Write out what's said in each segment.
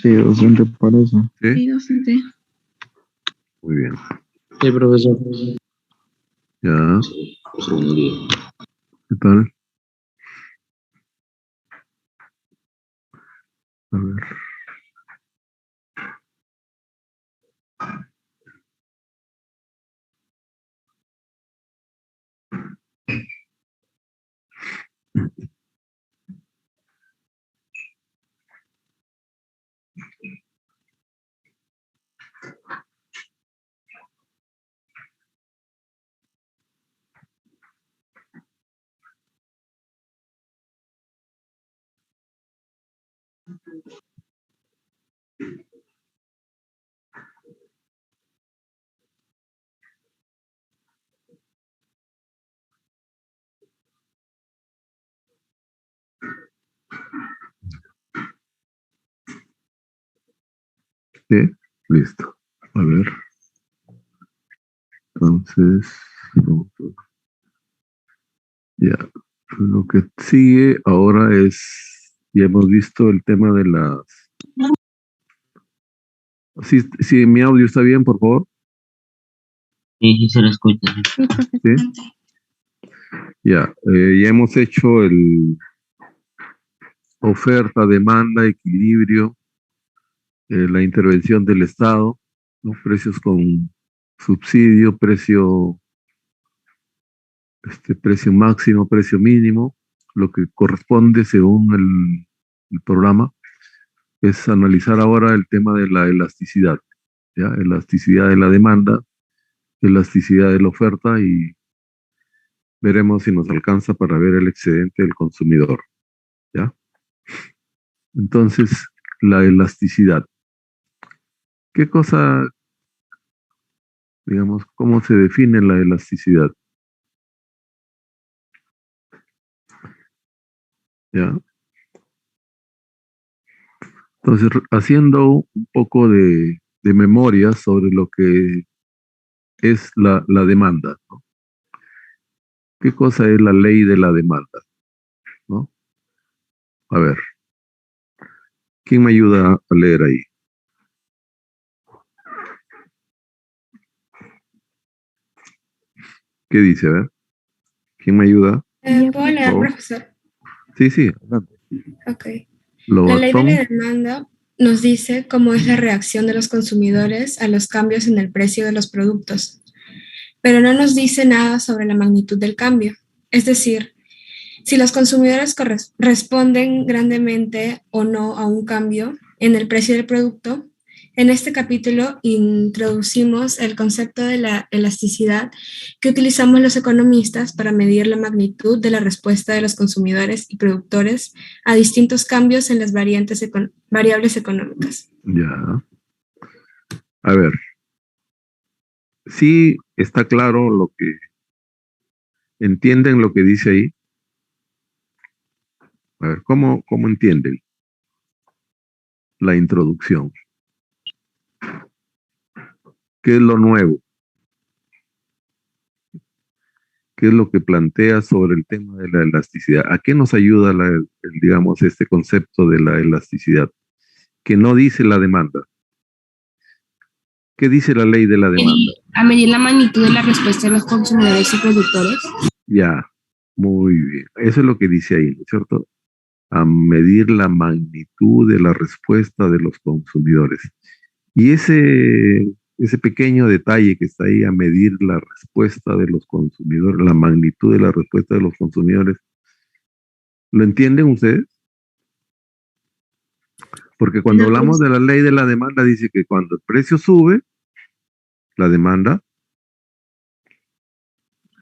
Sí, docente, para eso. ¿Sí? Sí, docente. Muy bien. Sí, profesor. Ya. ¿Qué tal? A ver. Sí, listo. A ver. Entonces, ya. Lo que sigue ahora es, ya hemos visto el tema de las... Si mi audio está bien, por favor. Sí, sí se lo escucha. Sí, profesor. Sí. Ya, ya hemos hecho el oferta, demanda, equilibrio, la intervención del Estado, ¿no? Precios con subsidio, precio máximo, precio mínimo, lo que corresponde según el programa, es analizar ahora el tema de la elasticidad, ¿ya? Elasticidad de la demanda, elasticidad de la oferta y veremos si nos alcanza para ver el excedente del consumidor, ¿ya? Entonces, la elasticidad. ¿Qué cosa, digamos, cómo se define la elasticidad? ¿Ya? Entonces, haciendo un poco de memoria sobre lo que es la demanda, ¿no? ¿Qué cosa es la ley de la demanda? ¿No? A ver, ¿quién me ayuda a leer ahí? ¿Qué dice? A ver, ¿quién me ayuda? ¿Puedo leer, favor. profesor? Sí, sí, adelante. Ok. La ley de Lobatón, la demanda nos dice cómo es la reacción de los consumidores a los cambios en el precio de los productos, pero no nos dice nada sobre la magnitud del cambio. Es decir, si los consumidores responden grandemente o no a un cambio en el precio del producto. En este capítulo introducimos el concepto de la elasticidad que utilizamos los economistas para medir la magnitud de la respuesta de los consumidores y productores a distintos cambios en las variables económicas. ya. A ver, sí está claro lo que, ¿entienden lo que dice ahí? A ver, ¿cómo entienden la introducción? ¿Qué es lo nuevo? ¿Qué es lo que plantea sobre el tema de la elasticidad? ¿A qué nos ayuda, digamos, este concepto de la elasticidad? Que no dice la demanda. ¿Qué dice la ley de la demanda? A medir la magnitud de la respuesta de los consumidores y productores. Ya, muy bien. Eso es lo que dice ahí, ¿no es cierto? A medir la magnitud de la respuesta de los consumidores. Y ese pequeño detalle que está ahí, a medir la respuesta de los consumidores, la magnitud de la respuesta de los consumidores, ¿lo entienden ustedes? Porque cuando hablamos de la ley de la demanda, dice que cuando el precio sube, la demanda,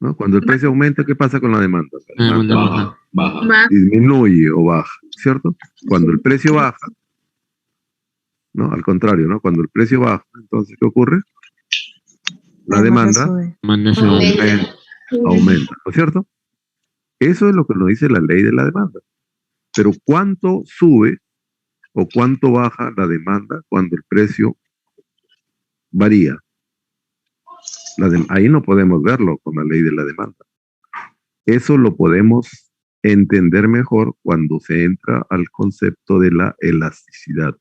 ¿no? Cuando el precio aumenta, ¿qué pasa con la demanda? La demanda Baja. disminuye o baja, ¿cierto? Cuando el precio baja, ¿no? Al contrario, ¿no? Cuando el precio baja, entonces, ¿qué ocurre? La demanda aumenta, ¿no es cierto? Eso es lo que nos dice la ley de la demanda. Pero ¿cuánto sube o cuánto baja la demanda cuando el precio varía? Ahí no podemos verlo con la ley de la demanda. Eso lo podemos entender mejor cuando se entra al concepto de la elasticidad.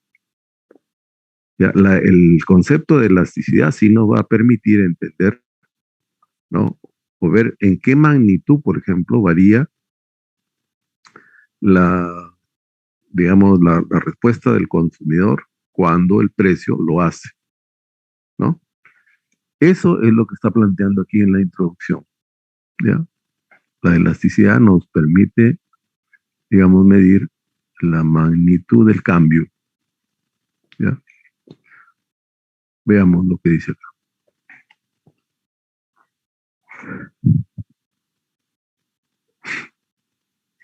Ya, el concepto de elasticidad sí nos va a permitir entender, ¿no? O ver en qué magnitud, por ejemplo, varía digamos, la respuesta del consumidor cuando el precio lo hace, ¿no? Eso es lo que está planteando aquí en la introducción, ¿ya? La elasticidad nos permite, digamos, medir la magnitud del cambio, ¿ya? Veamos lo que dice acá.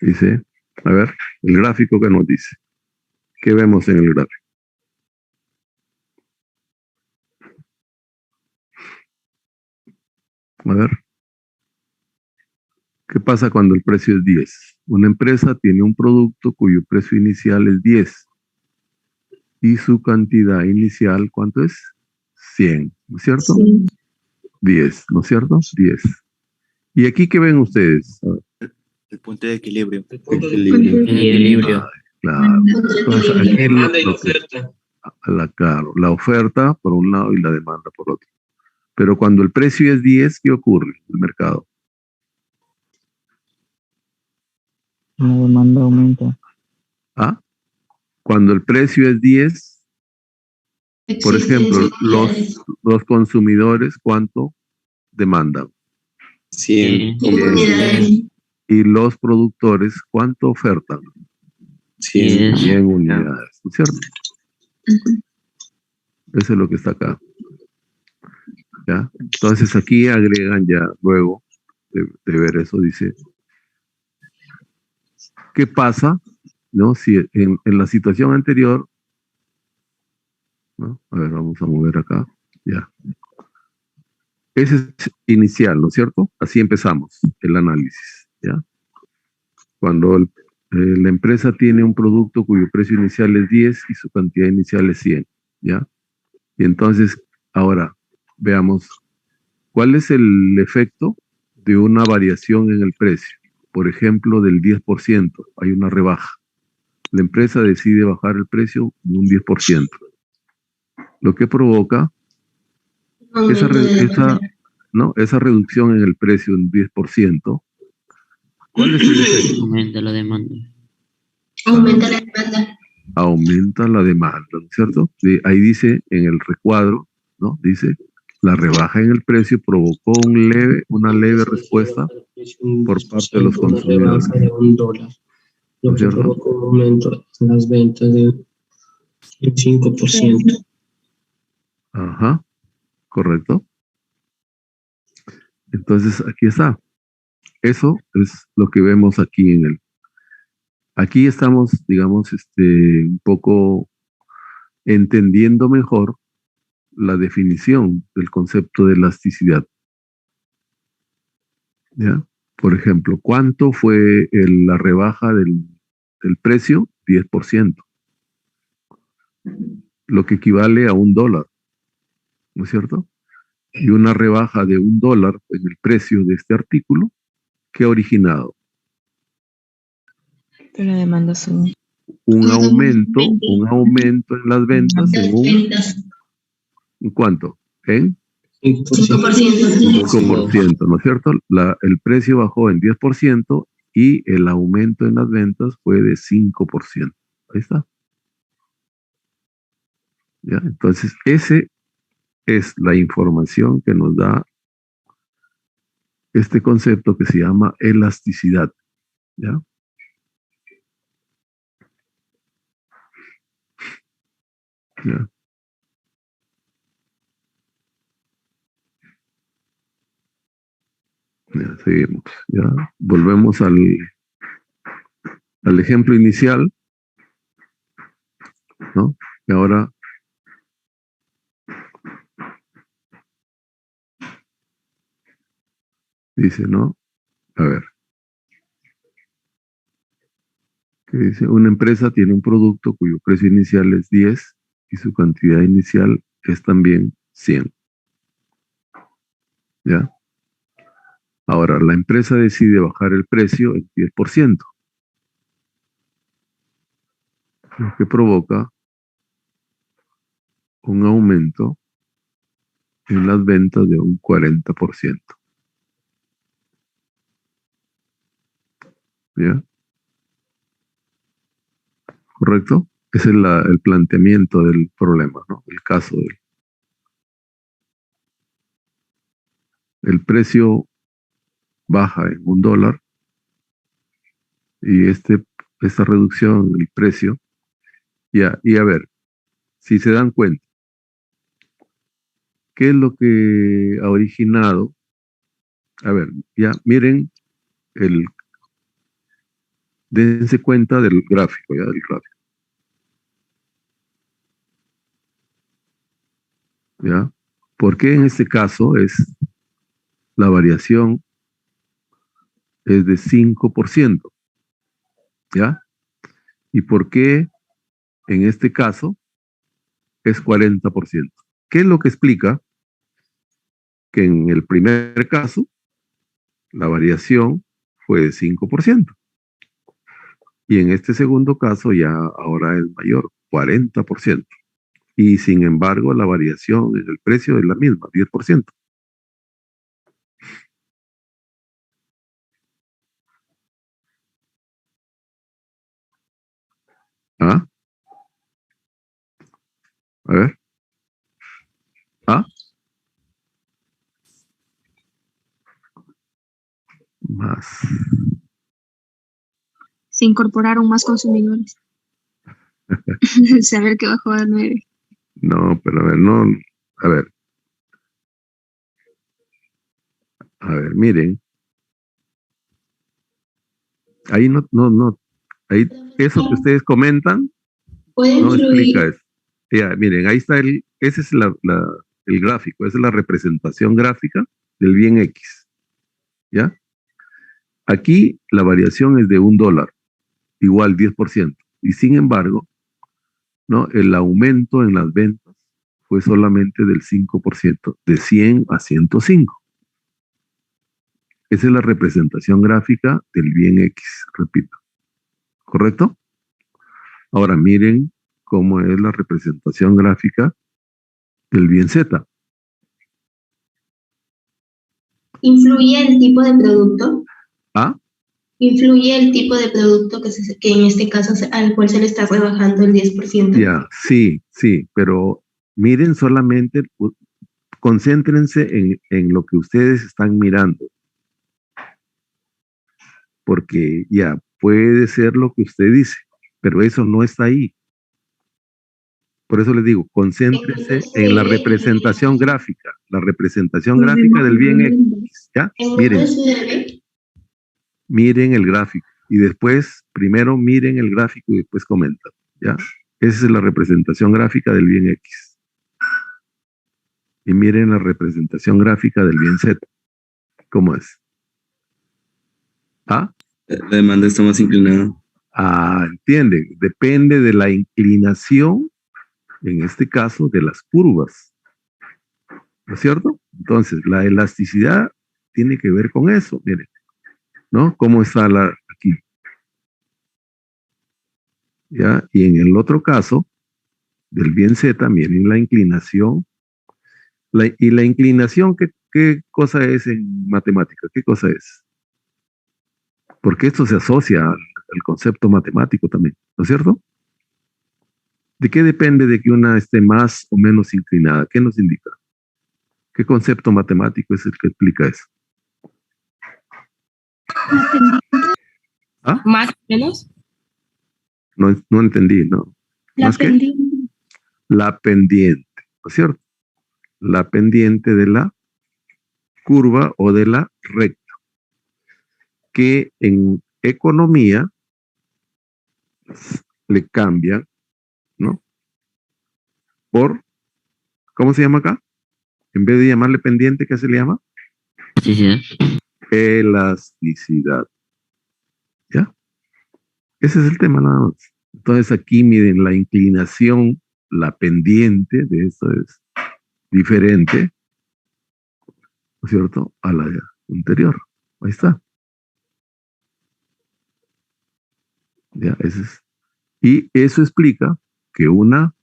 Dice, a ver, el gráfico que nos dice. ¿Qué vemos en el gráfico? A ver, ¿qué pasa cuando el precio es 10? Una empresa tiene un producto cuyo precio inicial es 10 y su cantidad inicial, ¿cuánto es? 100, ¿no es cierto? Sí. 10, ¿no es cierto? 10. ¿Y aquí qué ven ustedes? El punto de equilibrio. El equilibrio. Claro. Entonces, aquí claro, la oferta por un lado y la demanda por otro. Pero cuando el precio es 10, ¿qué ocurre en el mercado? La demanda aumenta. ¿Ah? Cuando el precio es 10, por ejemplo, los consumidores, ¿cuánto demandan? 100. 100. Y los productores, ¿cuánto ofertan? 100 unidades, ¿no es cierto? Eso es lo que está acá. ¿Ya? Entonces aquí agregan ya, luego de ver eso, dice, ¿qué pasa, no? Si en la situación anterior, ¿no? A ver, vamos a mover acá, ya. Ese es inicial, ¿no es cierto? Así empezamos el análisis, ¿ya? Cuando la empresa tiene un producto cuyo precio inicial es 10 y su cantidad inicial es 100, ¿ya? Y entonces, ahora, veamos, ¿cuál es el efecto de una variación en el precio? Por ejemplo, del 10%, hay una rebaja. La empresa decide bajar el precio de un 10%. Lo que provoca esa reducción en el precio del 10%. ¿Cuál es el efecto? Aumenta la demanda. Aumenta la demanda. Aumenta la demanda, ¿no es cierto? Ahí dice en el recuadro, ¿no? Dice, la rebaja en el precio provocó una leve respuesta por parte de los consumidores. De $1, lo que provocó un aumento en las ventas de un 5%. Ajá, correcto. Entonces, aquí está. Eso es lo que vemos aquí Aquí estamos, digamos, un poco entendiendo mejor la definición del concepto de elasticidad. ¿Ya? Por ejemplo, ¿cuánto fue la rebaja del precio? 10%. Lo que equivale a $1, ¿no es cierto? Y una rebaja de $1 en el precio de este artículo, ¿qué ha originado? Pero la demanda sube. Un aumento en las ventas ¿en cuánto? ¿En? 5%, ¿no es cierto? El precio bajó en 10% y el aumento en las ventas fue de 5%. Ahí está. ¿Ya? Entonces, ese es la información que nos da este concepto que se llama elasticidad. ¿Ya? ¿Ya? Ya, seguimos. ¿Ya? Volvemos al ejemplo inicial, ¿no? Y ahora dice, ¿no? A ver. Que dice, una empresa tiene un producto cuyo precio inicial es 10 y su cantidad inicial es también 100. ¿Ya? Ahora, la empresa decide bajar el precio en 10%, lo que provoca un aumento en las ventas de un 40%. ¿Ya? ¿Correcto? Ese es el planteamiento del problema, ¿no? El caso el precio baja en $1 y esta reducción en el precio, ya, y a ver, si se dan cuenta, ¿qué es lo que ha originado? A ver, ya, miren, dense cuenta del gráfico, ya, del gráfico. ¿Ya? ¿Por qué en este caso la variación es de 5%? ¿Ya? ¿Y por qué en este caso es 40%? ¿Qué es lo que explica que en el primer caso la variación fue de 5%? Y en este segundo caso ya ahora es mayor, 40%. Y sin embargo la variación en el precio es la misma, 10%. ¿Ah? A ver. ¿Ah? Más. Se incorporaron más consumidores. Saber que bajó a 9. No, pero a ver, no. A ver. A ver, miren. Ahí no. Ahí, eso que ustedes comentan, Puede no explica influir. eso. Ya, miren, ahí está ese es el gráfico, esa es la representación gráfica del bien X. ¿Ya? Aquí la variación es de $1, igual 10%. Y sin embargo, ¿no? El aumento en las ventas fue solamente del 5%, de 100 a 105. Esa es la representación gráfica del bien X, repito. ¿Correcto? Ahora miren cómo es la representación gráfica del bien Z. ¿Influye el tipo de producto? ¿Ah? ¿Influye el tipo de producto que en este caso al cual se le está rebajando el 10%? Ya, sí, pero miren solamente, concéntrense en lo que ustedes están mirando. Porque ya, puede ser lo que usted dice, pero eso no está ahí. Por eso les digo, concéntrense en la representación gráfica, del bien X. ¿Ya? Miren el gráfico y después, primero miren el gráfico y después comentan. ¿Ya? Esa es la representación gráfica del bien X. Y miren la representación gráfica del bien Z. ¿Cómo es? ¿Ah? La demanda está más inclinada. Ah, entienden. Depende de la inclinación, en este caso, de las curvas. ¿No es cierto? Entonces, la elasticidad tiene que ver con eso. Miren, ¿no? ¿Cómo está aquí? ¿Ya? Y en el otro caso, del bien Z, miren la inclinación. Y la inclinación, ¿qué cosa es en matemática? ¿Qué cosa es? Porque esto se asocia al concepto matemático también, ¿no es cierto? ¿De qué depende de que una esté más o menos inclinada? ¿Qué nos indica? ¿Qué concepto matemático es el que explica eso? ¿Ah? ¿Más o menos? No entendí, ¿no? La ¿Más qué? pendiente. La pendiente, ¿no es cierto? La pendiente de la curva o de la recta, que en economía le cambia, ¿no? Por, ¿cómo se llama acá? En vez de llamarle pendiente, ¿qué se le llama? Sí, sí. Elasticidad. ¿Ya? Ese es el tema nada más. Entonces aquí miren la inclinación, la pendiente de esto es diferente, ¿no es cierto?, a la anterior. Ahí está. Ya, y eso explica que una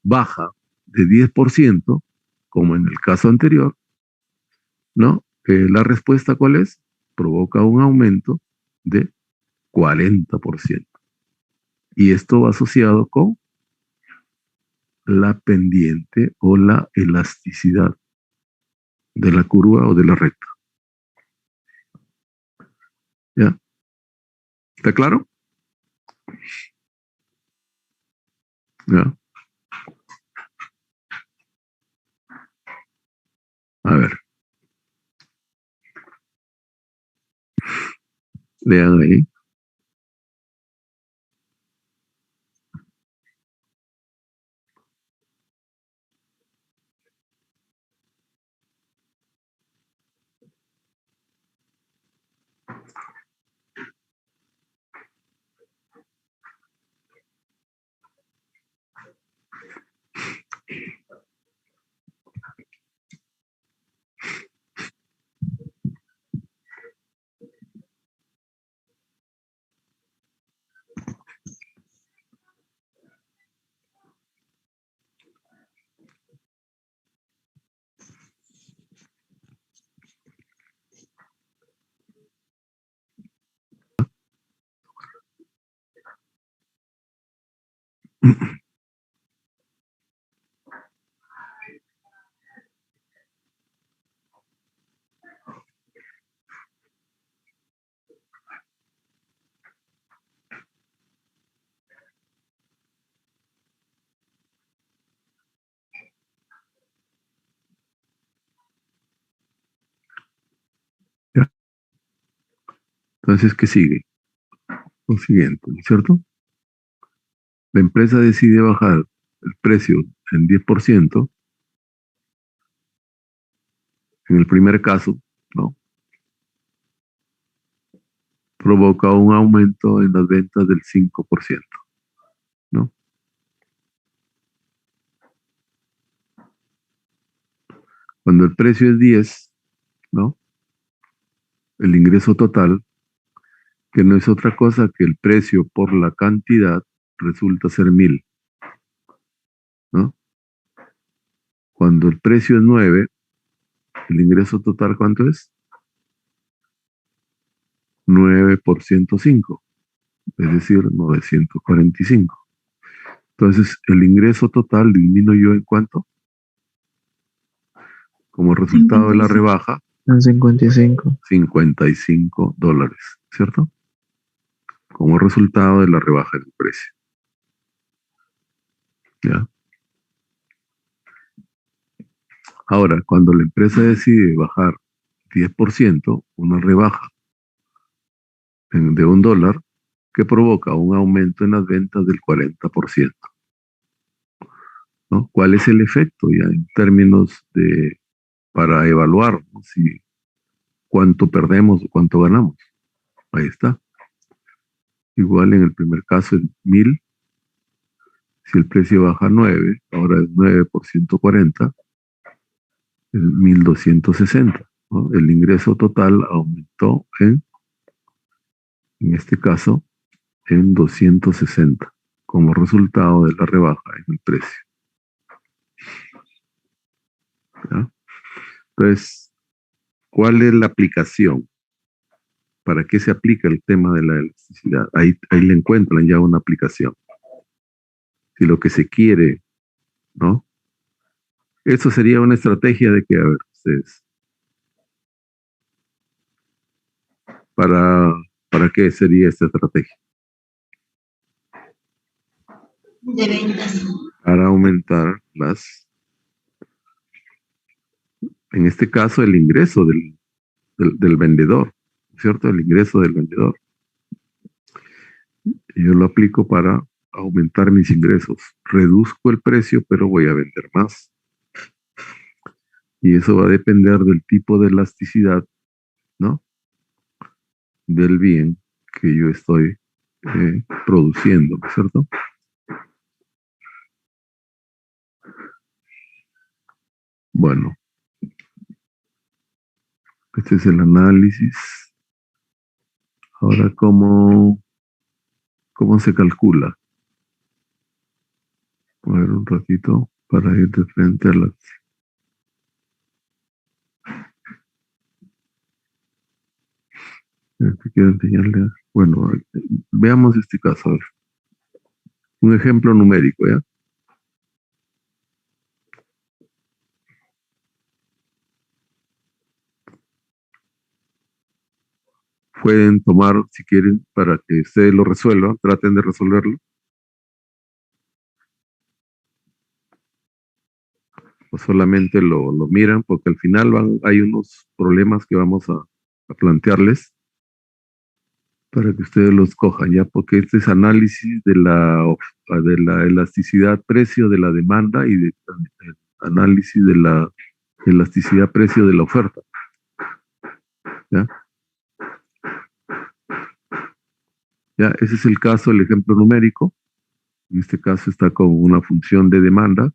baja de 10%, como en el caso anterior, ¿no? La respuesta, ¿cuál es? Provoca un aumento de 40%. Y esto va asociado con la pendiente o la elasticidad de la curva o de la recta. ¿Ya? ¿Está claro? ¿Ya? A ver. Lean ahí. ¿Ya? Entonces, ¿qué sigue? Lo siguiente, ¿no es cierto? La empresa decide bajar el precio en 10%, en el primer caso, ¿no? Provoca un aumento en las ventas del 5%, ¿no? Cuando el precio es 10, ¿no? El ingreso total, que no es otra cosa que el precio por la cantidad, resulta ser 1000, ¿no? Cuando el precio es 9, el ingreso total, ¿cuánto es? 9 por 105, es decir, 945. Entonces, el ingreso total disminuyó ¿en cuánto? Como resultado de la rebaja, En 55. $55, ¿cierto? Como resultado de la rebaja del precio. ¿Ya? Ahora, cuando la empresa decide bajar 10%, una rebaja de $1, que provoca un aumento en las ventas del 40%. ¿No? ¿Cuál es el efecto ya en términos de, para evaluar, ¿no? Si cuánto perdemos o cuánto ganamos? Ahí está. Igual en el primer caso es 1000. Si el precio baja 9, ahora es 9 por 140, es 1260. ¿No? El ingreso total aumentó en este caso, en 260, como resultado de la rebaja en el precio. ¿Ya? Entonces, ¿cuál es la aplicación? ¿Para qué se aplica el tema de la elasticidad? Ahí le encuentran ya una aplicación. Si lo que se quiere, ¿no? Eso sería una estrategia de que, a ver, ustedes, ¿para qué sería esta estrategia? De ventas. Para aumentar en este caso, el ingreso del vendedor, ¿cierto? El ingreso del vendedor. Yo lo aplico para aumentar mis ingresos. Reduzco el precio, pero voy a vender más. Y eso va a depender del tipo de elasticidad, ¿no? Del bien que yo estoy produciendo, ¿cierto? Bueno, este es el análisis. Ahora, ¿cómo se calcula? A ver, un ratito para ir de frente a las... Quiero enseñarle. Bueno, veamos este caso. A ver. Un ejemplo numérico, ¿ya? Pueden tomar, si quieren, para que ustedes lo resuelvan, traten de resolverlo. O solamente lo miran, porque al final hay unos problemas que vamos a plantearles para que ustedes los cojan, ¿ya? Porque este es análisis de la elasticidad precio de la demanda y de análisis de la elasticidad precio de la oferta, ¿ya? Ya, ese es el caso, el ejemplo numérico. En este caso está con una función de demanda,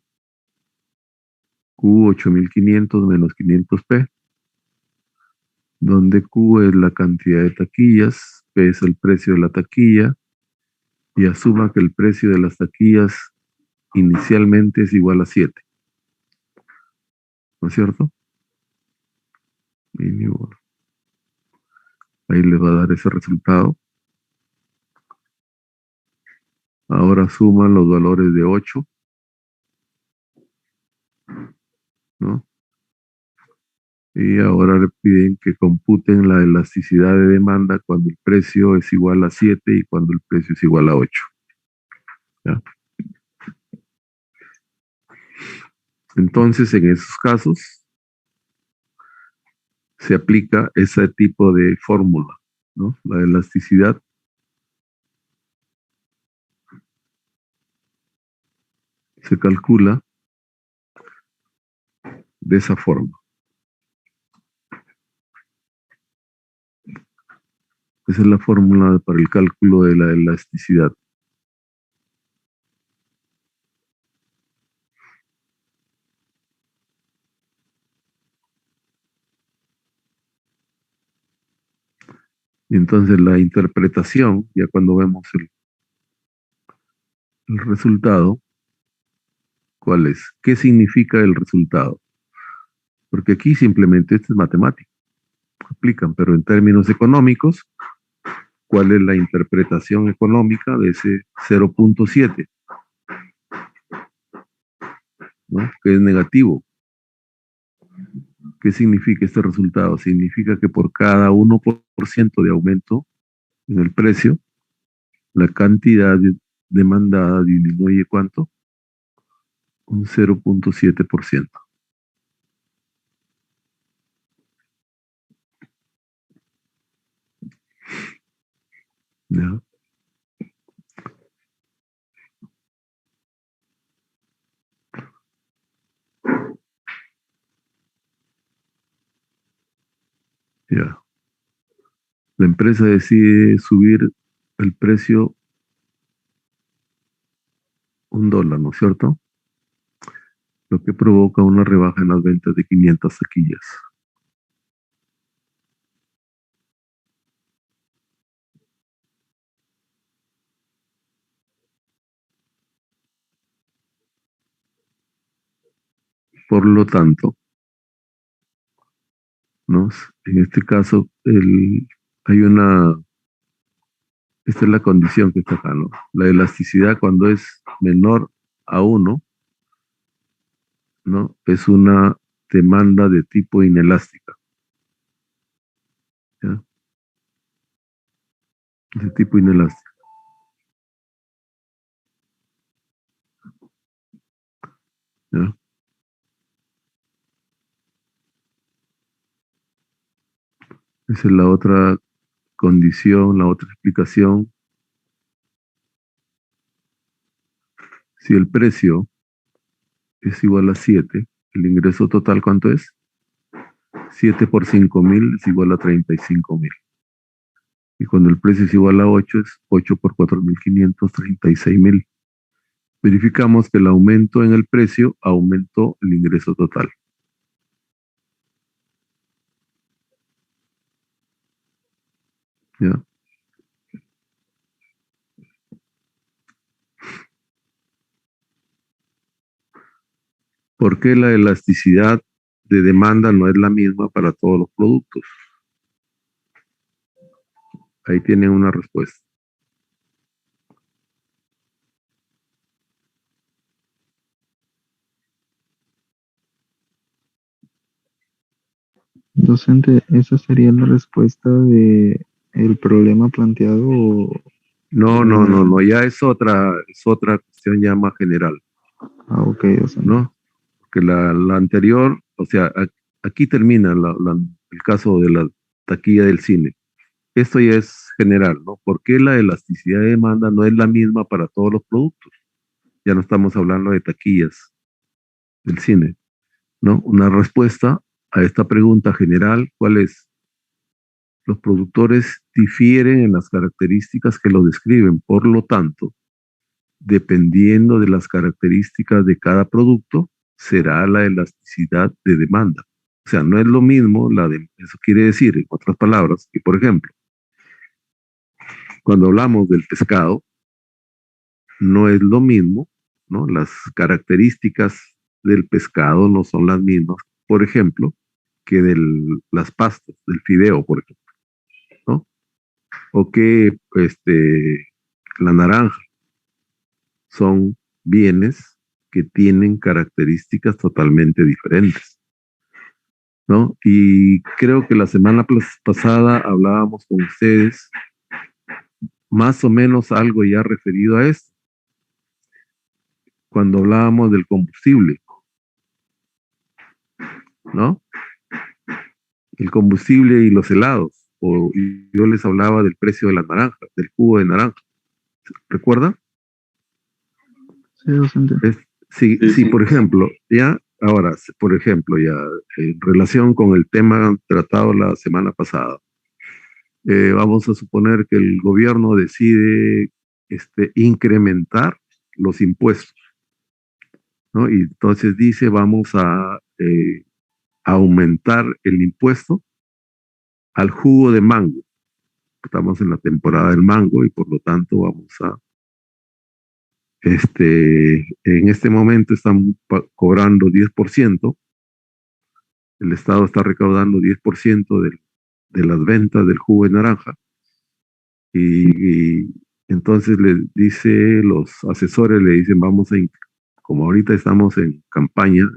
Q 8500 menos 500P, donde Q es la cantidad de taquillas, P es el precio de la taquilla, y asuma que el precio de las taquillas inicialmente es igual a 7. ¿No es cierto? Mínimo. Ahí le va a dar ese resultado. Ahora suman los valores de 8, ¿no? Y ahora le piden que computen la elasticidad de demanda cuando el precio es igual a 7 y cuando el precio es igual a 8. ¿Ya? Entonces, en esos casos, se aplica ese tipo de fórmula, ¿no? La elasticidad se calcula de esa forma. Esa es la fórmula para el cálculo de la elasticidad. Y entonces la interpretación, ya cuando vemos el resultado, ¿cuál es? ¿Qué significa el resultado? Porque aquí simplemente esto es matemático, aplican, pero en términos económicos, ¿cuál es la interpretación económica de ese 0.7? ¿No? Que es negativo. ¿Qué significa este resultado? Significa que por cada 1% de aumento en el precio, la cantidad demandada disminuye ¿cuánto? Un 0.7%. ¿Ya? Ya. La empresa decide subir el precio $1, ¿no es cierto? Lo que provoca una rebaja en las ventas de 500 taquillas. Por lo tanto, ¿no? En este caso, esta es la condición que está acá, ¿no? La elasticidad cuando es menor a 1, ¿no? Es una demanda de tipo inelástica, ¿ya? De tipo inelástico, ¿ya? Esa es la otra condición, la otra explicación. Si el precio es igual a 7, el ingreso total, ¿cuánto es? 7 por 5.000 es igual a 35.000. Y cuando el precio es igual a 8, es 8 por 4.500, 36.000. Verificamos que el aumento en el precio aumentó el ingreso total. ¿Ya? ¿Por qué la elasticidad de demanda no es la misma para todos los productos? Ahí tienen una respuesta. Docente, ¿esa sería la respuesta de el problema planteado o No, ya es otra cuestión ya más general, ok, docente. ¿no? Porque la anterior, o sea, aquí termina el caso de la taquilla del cine. Esto ya es general, ¿no? ¿Por qué la elasticidad de demanda no es la misma para todos los productos? Ya no estamos hablando de taquillas del cine, ¿no? Una respuesta a esta pregunta general, ¿cuál es? Los productores difieren en las características que lo describen, por lo tanto, dependiendo de las características de cada producto, será la elasticidad de demanda. O sea, no es lo mismo eso quiere decir, en otras palabras, que por ejemplo, cuando hablamos del pescado, no es lo mismo, ¿no? Las características del pescado no son las mismas, por ejemplo, que de las pastas, del fideo, por ejemplo, ¿no? O que la naranja son bienes que tienen características totalmente diferentes, ¿no? Y creo que la semana pasada hablábamos con ustedes más o menos algo ya referido a esto, cuando hablábamos del combustible, ¿no? El combustible y los helados, o yo les hablaba del precio de la naranja, del jugo de naranja, ¿recuerdan? Sí, docente. Sí, por ejemplo, por ejemplo, ya en relación con el tema tratado la semana pasada, vamos a suponer que el gobierno decide incrementar los impuestos, ¿no? Y entonces dice, vamos a aumentar el impuesto al jugo de mango. Estamos en la temporada del mango y por lo tanto vamos a, en este momento están cobrando 10%, el Estado está recaudando 10% de las ventas del jugo de naranja y entonces le dice, los asesores le dicen, como ahorita estamos en campaña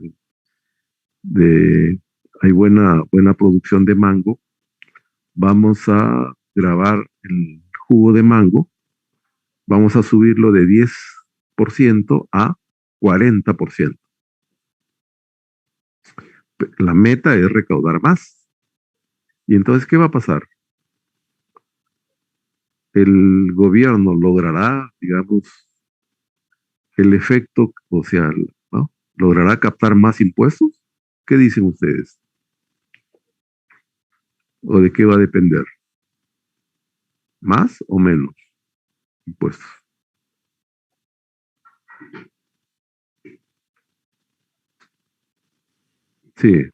hay buena producción de mango, vamos a grabar el jugo de mango, vamos a subirlo de 10% a 40%. La meta es recaudar más. Y entonces, ¿qué va a pasar? El gobierno logrará, digamos, el efecto, o sea, ¿no? ¿Logrará captar más impuestos? ¿Qué dicen ustedes? ¿O de qué va a depender? ¿Más o menos impuestos? Sí,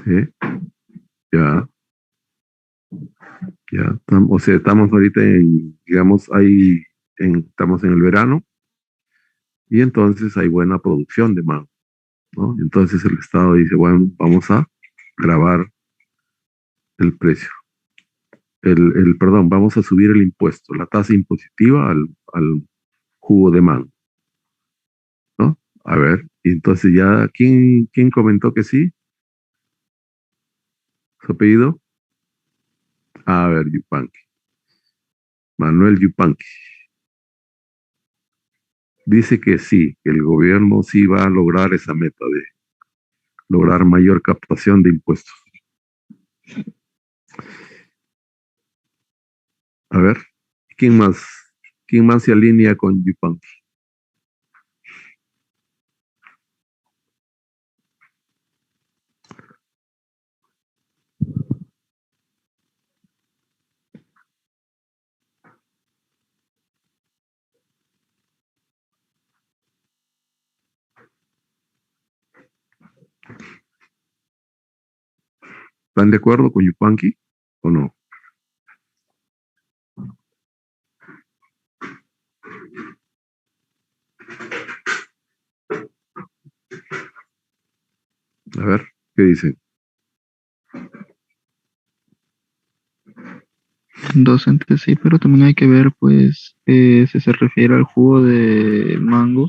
sí, ya, ya. O sea, estamos ahorita digamos, estamos en el verano y entonces hay buena producción de mango, ¿no? Entonces el Estado dice, bueno, vamos a grabar el precio. Perdón, vamos a subir el impuesto, la tasa impositiva al jugo de mango, ¿no? A ver, y entonces ya, ¿quién comentó que sí? ¿Su apellido? A ver, Yupanqui. Manuel Yupanqui. Dice que sí, que el gobierno sí va a lograr esa meta de lograr mayor captación de impuestos. A ver, ¿quién más? ¿Quién más se alinea con Yupanqui? ¿Están de acuerdo con Yupanqui? ¿o no? A ver, ¿qué dicen? Docente sí, pero también hay que ver, pues, si se refiere al jugo de mango,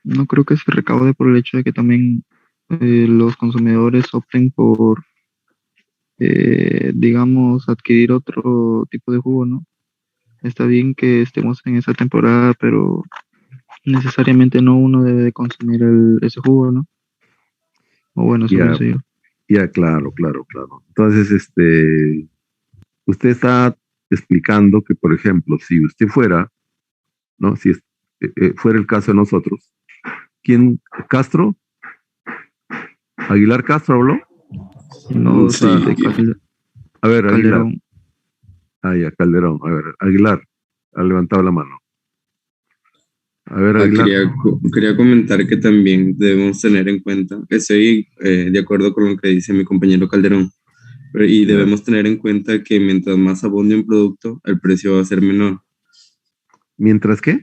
no creo que se recaude por el hecho de que también los consumidores opten por, digamos, adquirir otro tipo de jugo, ¿no? Está bien que estemos en esa temporada, pero necesariamente no uno debe de consumir ese jugo, ¿no? O bueno, eso Ya, pienso yo. ya, claro. Entonces, usted está explicando que, por ejemplo, si usted fuera, ¿no? Si fuera el caso de nosotros, ¿quién? ¿Castro? ¿Aguilar Castro habló? No, Sí. A ver, Aguilar. Calderón. Ya, Calderón. A ver, Aguilar ha levantado la mano. A ver, Aguilar. Quería comentar que también debemos tener en cuenta, estoy de acuerdo con lo que dice mi compañero Calderón, y debemos tener en cuenta que mientras más abunde un producto, el precio va a ser menor. ¿Mientras qué?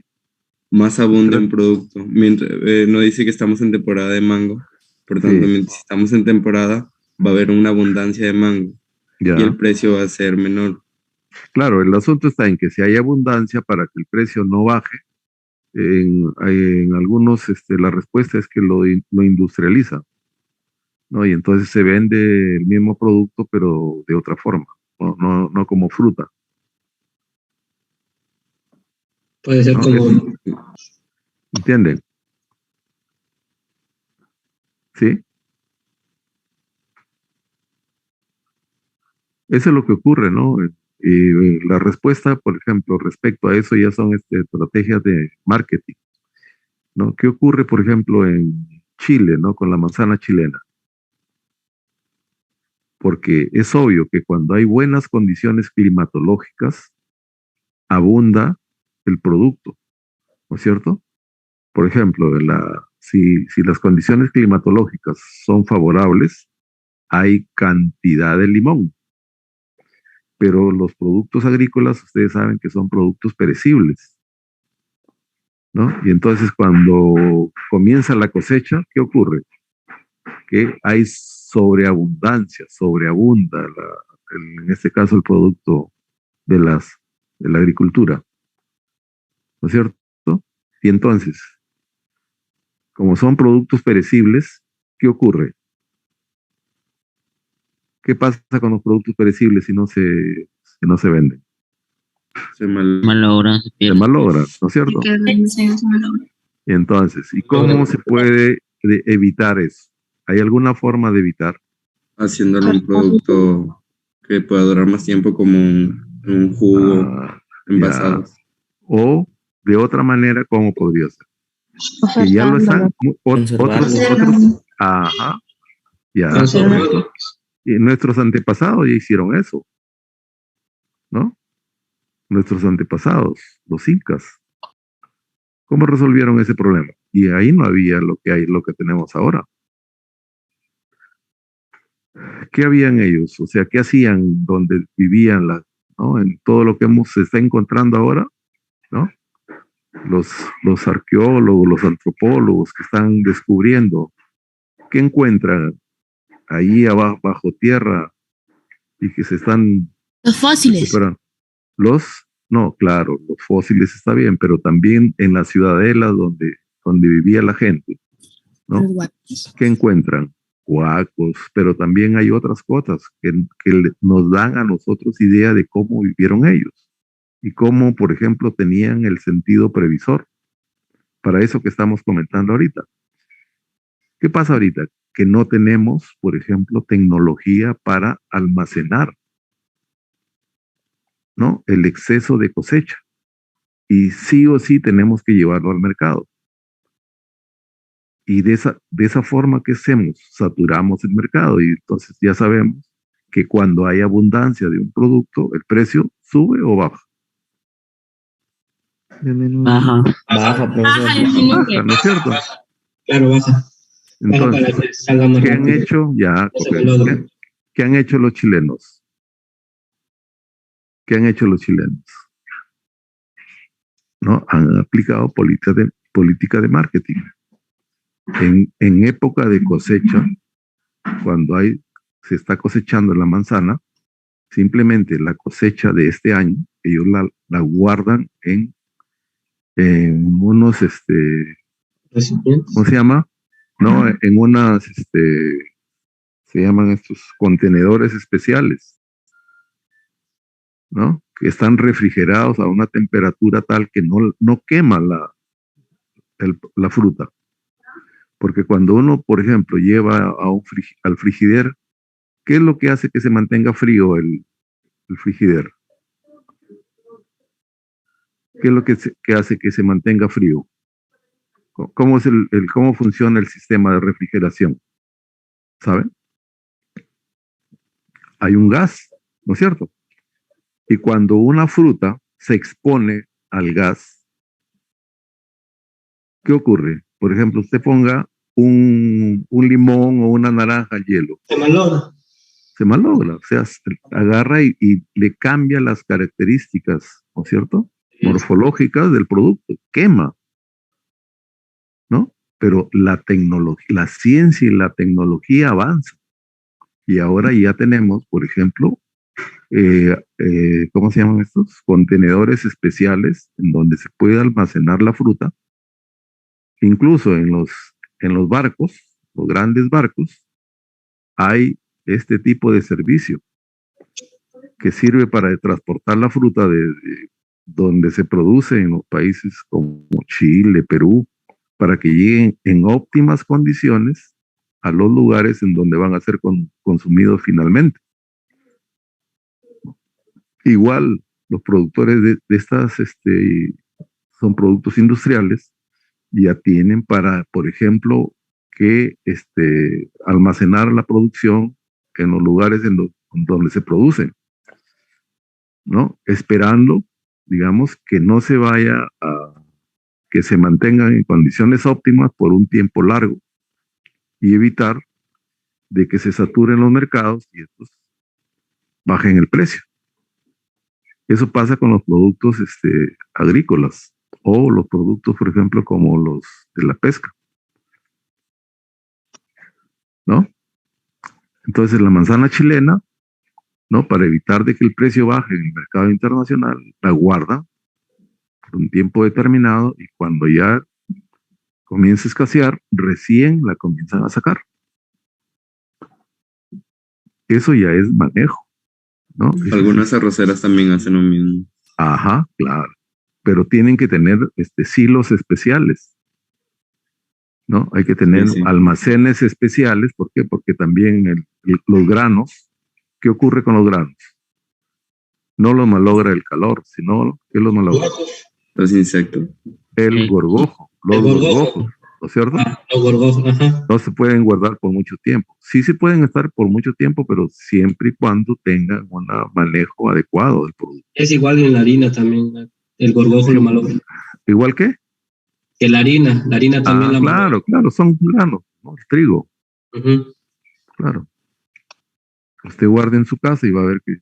Más abunde un producto. No dice que estamos en temporada de mango, por tanto, Sí. si estamos en temporada, va a haber una abundancia de mango Ya. y el precio va a ser menor. Claro, el asunto está en que si hay abundancia para que el precio no baje, en algunos la respuesta es que lo industrializa, ¿no? Y entonces se vende el mismo producto, pero de otra forma, no como fruta. Puede ser ¿no? como, ¿Entienden? ¿Sí? Eso es lo que ocurre, ¿no? Y la respuesta, por ejemplo, respecto a eso ya son estrategias de marketing, ¿no? ¿Qué ocurre, por ejemplo, en Chile, ¿no? Con la manzana chilena? Porque es obvio que cuando hay buenas condiciones climatológicas, abunda el producto, ¿no es cierto? Por ejemplo, si las condiciones climatológicas son favorables, hay cantidad de limón, pero los productos agrícolas, ustedes saben que son productos perecibles, ¿no? Y entonces cuando comienza la cosecha, ¿qué ocurre? Que hay sobreabundancia, sobreabunda, en este caso el producto de la agricultura, ¿no es cierto? Y entonces, como son productos perecibles, ¿qué ocurre? ¿Qué pasa con los productos perecibles si no se venden? Se malogra, se Se pierde. malogran, ¿no es cierto? Y entonces, ¿y cómo se puede evitar eso? ¿Hay alguna forma de evitar? Haciéndolo un producto que pueda durar más tiempo, como un jugo envasado. Ya. O de otra manera, ¿cómo podría ser? Que ya lo están otros, ajá, ya. transformado. Y nuestros antepasados ya hicieron eso, ¿no? Nuestros antepasados, los incas. ¿Cómo resolvieron ese problema? Y ahí no había lo que tenemos ahora. ¿Qué habían ellos? O sea, ¿qué hacían donde vivían ¿no? En todo lo que se está encontrando ahora, ¿no? Los arqueólogos, los antropólogos que están descubriendo, ¿qué encuentran ahí abajo, bajo tierra y que se están Los fósiles. recuperando? No, claro, los fósiles está bien, pero también en las ciudadelas donde vivía la gente, ¿no? ¿Qué encuentran? Huacos, pero también hay otras cosas que nos dan a nosotros idea de cómo vivieron ellos y cómo, por ejemplo, tenían el sentido previsor para eso que estamos comentando ahorita. ¿Qué pasa ahorita? Que no tenemos, por ejemplo, tecnología para almacenar, ¿no? El exceso de cosecha. Y sí o sí tenemos que llevarlo al mercado. Y de esa forma que hacemos, saturamos el mercado y entonces ya sabemos que cuando hay abundancia de un producto, el precio sube o baja. Baja, Baja, ¿no es cierto? Claro, baja. Entonces, Baja para que salga más ¿qué han rápido. hecho? Ya, Se malogran. ¿Qué han hecho los chilenos? ¿Qué han hecho los chilenos? ¿No? Han aplicado política de marketing. En época de cosecha, cuando se está cosechando la manzana, simplemente la cosecha de este año, ellos la guardan en unos, ¿Recipientes? ¿cómo se llama? No, en unas, se llaman estos contenedores especiales, ¿no? Que están refrigerados a una temperatura tal que no quema la fruta. Porque cuando uno, por ejemplo, lleva al frigider, ¿qué es lo que hace que se mantenga frío el frigider? ¿Qué es lo que hace que se mantenga frío? ¿Cómo es cómo funciona el sistema de refrigeración? ¿Saben? Hay un gas, ¿no es cierto? Y cuando una fruta se expone al gas, ¿qué ocurre? Por ejemplo, usted ponga un limón o una naranja al hielo. Se malogra. Se malogra, o sea, agarra y le cambia las características, ¿no es cierto? Morfológicas del producto, quema, ¿no? Pero la ciencia y la tecnología avanzan. Y ahora ya tenemos, por ejemplo, ¿cómo se llaman estos? Contenedores especiales en donde se puede almacenar la fruta. Incluso en los barcos, los grandes barcos, hay este tipo de servicio que sirve para transportar la fruta desde donde se produce en los países como Chile, Perú, para que lleguen en óptimas condiciones a los lugares en donde van a ser consumidos finalmente. Igual, los productores de estas son productos industriales, ya tienen para, por ejemplo, que almacenar la producción en los lugares donde se producen, ¿no? Esperando, digamos, que no se vaya que se mantengan en condiciones óptimas por un tiempo largo y evitar de que se saturen los mercados y estos bajen el precio. Eso pasa con los productos agrícolas o los productos, por ejemplo, como los de la pesca, ¿no? Entonces, la manzana chilena, ¿no? Para evitar de que el precio baje en el mercado internacional, la guarda por un tiempo determinado y cuando ya comience a escasear, recién la comienzan a sacar. Eso ya es manejo, ¿no? Algunas arroceras también hacen lo mismo. Ajá, claro. Pero tienen que tener silos especiales, ¿no? Hay que tener almacenes especiales. ¿Por qué? Porque también los granos, ¿qué ocurre con los granos? No los malogra el calor, sino ¿qué los malogra? Los insectos. El gorgojo, los gorgojos, ¿no es cierto? Los gorgojos, ajá. No se pueden guardar por mucho tiempo. Sí se pueden estar por mucho tiempo, pero siempre y cuando tengan un manejo adecuado del producto. Es igual en la harina también, el gorgojo lo malogra. ¿Igual qué? Que la harina también la malogra. Claro, son granos, ¿no? El trigo. Claro. Usted guarda en su casa y va a ver que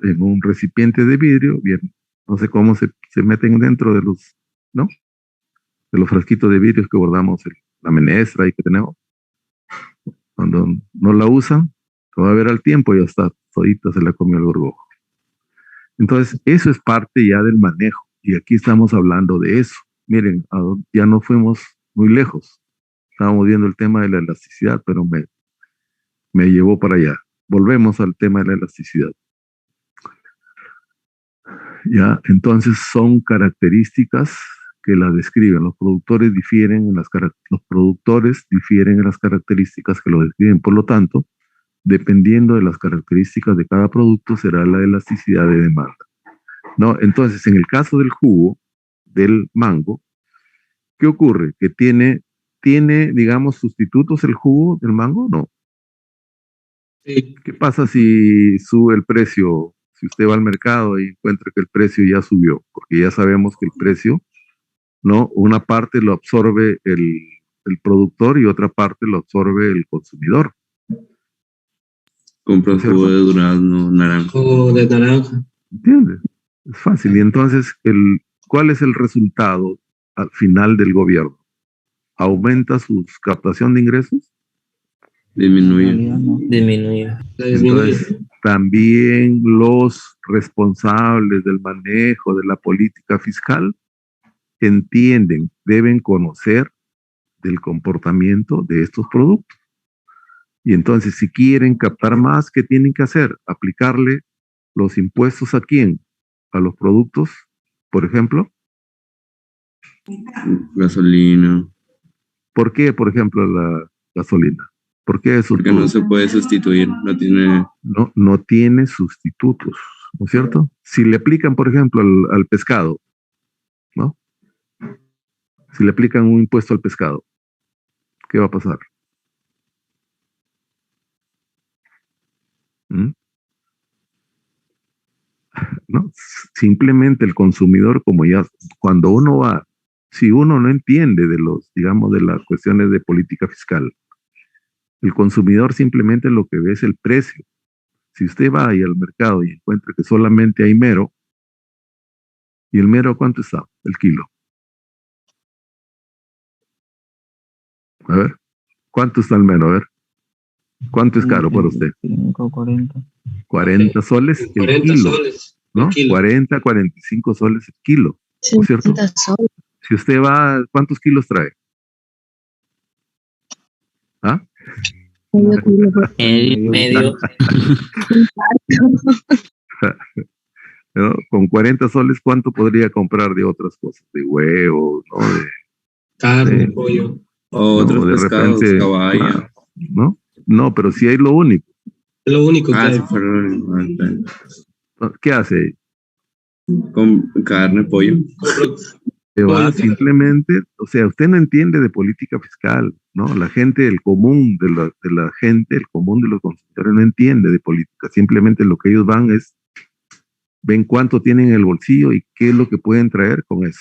en un recipiente de vidrio, bien, no sé cómo se meten dentro de los, ¿no? De los frasquitos de vidrio que guardamos la menestra y que tenemos. Cuando no la usan, lo va a ver al tiempo y ya está, todita se la comió el gorgojo. Entonces, eso es parte ya del manejo. Y aquí estamos hablando de eso. Miren, ya no fuimos muy lejos. Estábamos viendo el tema de la elasticidad, pero me llevó para allá. Volvemos al tema de la elasticidad. Ya, entonces son características que la describen. Los productores difieren en las características que lo describen. Por lo tanto, dependiendo de las características de cada producto, será la elasticidad de demanda. ¿No? Entonces, en el caso del jugo del mango, ¿qué ocurre? Que tiene, digamos, sustitutos el jugo del mango, ¿no? Sí. ¿Qué pasa si sube el precio? Si usted va al mercado y encuentra que el precio ya subió, porque ya sabemos que el precio, ¿no? Una parte lo absorbe el productor y otra parte lo absorbe el consumidor. Compras ¿cierto? jugo de durazno, naranja. O de naranja. ¿Entiendes? Es fácil. Y entonces, ¿cuál es el resultado al final del gobierno? ¿Aumenta su captación de ingresos? En Disminuye. realidad no. Disminuye. La disminuye. Entonces, también los responsables del manejo de la política fiscal entienden, deben conocer del comportamiento de estos productos. Y entonces, si quieren captar más, ¿qué tienen que hacer? Aplicarle los impuestos ¿a quién? A los productos, por ejemplo. Gasolina. ¿Por qué, por ejemplo, la gasolina? ¿Por qué eso? Porque no se puede sustituir. No tiene. No tiene sustitutos, ¿no es cierto? Si le aplican, por ejemplo, al pescado, ¿no? Si le aplican un impuesto al pescado, ¿qué va a pasar? ¿Mm? ¿No? Simplemente el consumidor, como ya, cuando uno va, si uno no entiende de los, digamos, de las cuestiones de política fiscal, el consumidor simplemente lo que ve es el precio. Si usted va ahí al mercado y encuentra que solamente hay mero, ¿y el mero cuánto está? El kilo. A ver, ¿cuánto está el mero? A ver, ¿cuánto es caro para usted? 40. 40 soles el 40 kilo, soles. ¿no? El kilo. 40, 45 soles el kilo, ¿no es cierto? Si usted va, ¿cuántos kilos trae? ¿Ah? El medio. ¿No? Con 40 soles, ¿cuánto podría comprar de otras cosas? De huevos, ¿no? Carne, de- pollo. O otros no, de pescados, repente, caballa. ¿no? No, pero si hay lo único. Es lo único que hay. Si fuera ¿Qué hace? con carne, pollo. Compro Se va pollo, simplemente, o sea, usted no entiende de política fiscal, ¿no? La gente, el común de la gente, el común de los consumidores no entiende de política. Simplemente lo que ellos van es, ven cuánto tienen en el bolsillo y qué es lo que pueden traer con eso.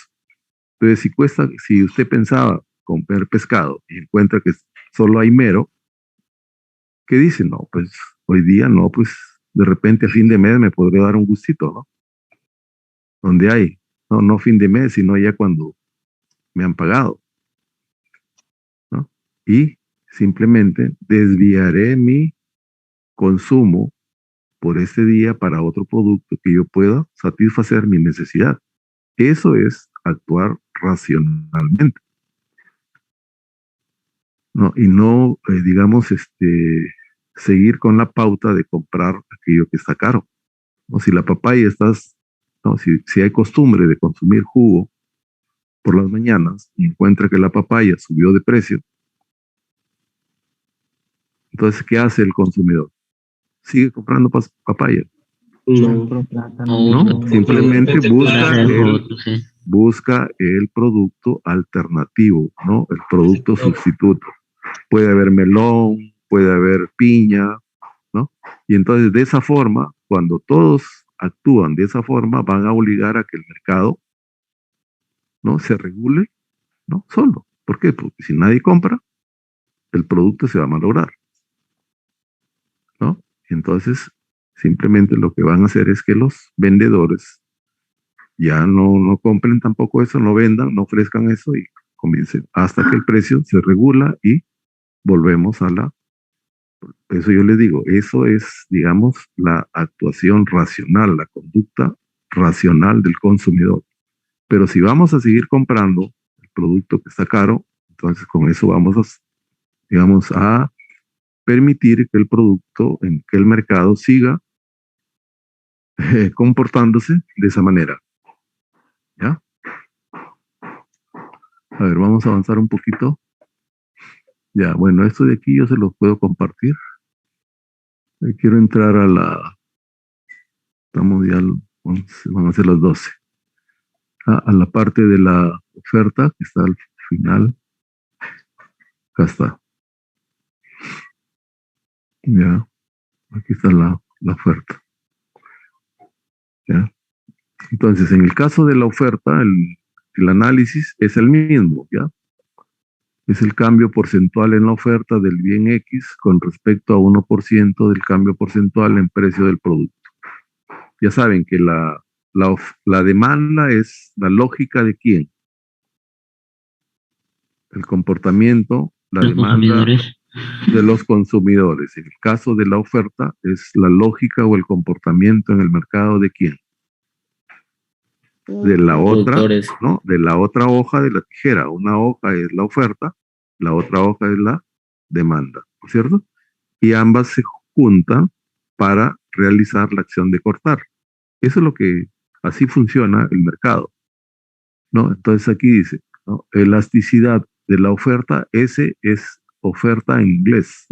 Entonces, si usted pensaba comprar pescado y encuentra que solo hay mero, ¿qué dice? No, pues hoy día no, pues de repente a fin de mes me podría dar un gustito, ¿no? Donde hay, no fin de mes, sino ya cuando me han pagado, ¿no? Y simplemente desviaré mi consumo por ese día para otro producto que yo pueda satisfacer mi necesidad. Eso es actuar racionalmente, ¿no? Y no, digamos, seguir con la pauta de comprar aquello que está caro. O si la papaya no, si hay costumbre de consumir jugo por las mañanas y encuentra que la papaya subió de precio, entonces, ¿qué hace el consumidor? Sigue comprando papaya. No. No, simplemente Claro. busca el producto alternativo, ¿no? El producto sustituto. Puede haber melón, puede haber piña, ¿no? Y entonces de esa forma, cuando todos actúan de esa forma, van a obligar a que el mercado, ¿no? Se regule, ¿no? Solo. ¿Por qué? Porque si nadie compra, el producto se va a malograr, ¿no? Y entonces, simplemente lo que van a hacer es que los vendedores ya no compren tampoco eso, no vendan, no ofrezcan eso y comiencen hasta que el precio se regula y volvemos eso yo les digo, eso es, digamos, la actuación racional, la conducta racional del consumidor. Pero si vamos a seguir comprando el producto que está caro, entonces con eso vamos digamos, a permitir que el producto, que el mercado siga comportándose de esa manera. ¿Ya? A ver, vamos a avanzar un poquito. Ya, bueno, esto de aquí yo se los puedo compartir. Quiero entrar estamos ya, van a ser las 12. A la parte de la oferta que está al final. Acá está. Ya, aquí está la oferta. ¿Ya? Entonces, en el caso de la oferta, el análisis es el mismo, ¿ya? Es el cambio porcentual en la oferta del bien X con respecto a 1% del cambio porcentual en precio del producto. Ya saben que la demanda es la lógica de quién. El comportamiento, la Los demanda consumidores. de los consumidores. En el caso de la oferta, es la lógica o el comportamiento en el mercado de quién. De la otra, Productores. ¿no? De la otra hoja de la tijera. Una hoja es la oferta, la otra hoja es la demanda, ¿no es cierto? Y ambas se juntan para realizar la acción de cortar. Eso es lo que, así funciona el mercado, ¿no? Entonces aquí dice, ¿no? Elasticidad de la oferta, S es oferta en inglés.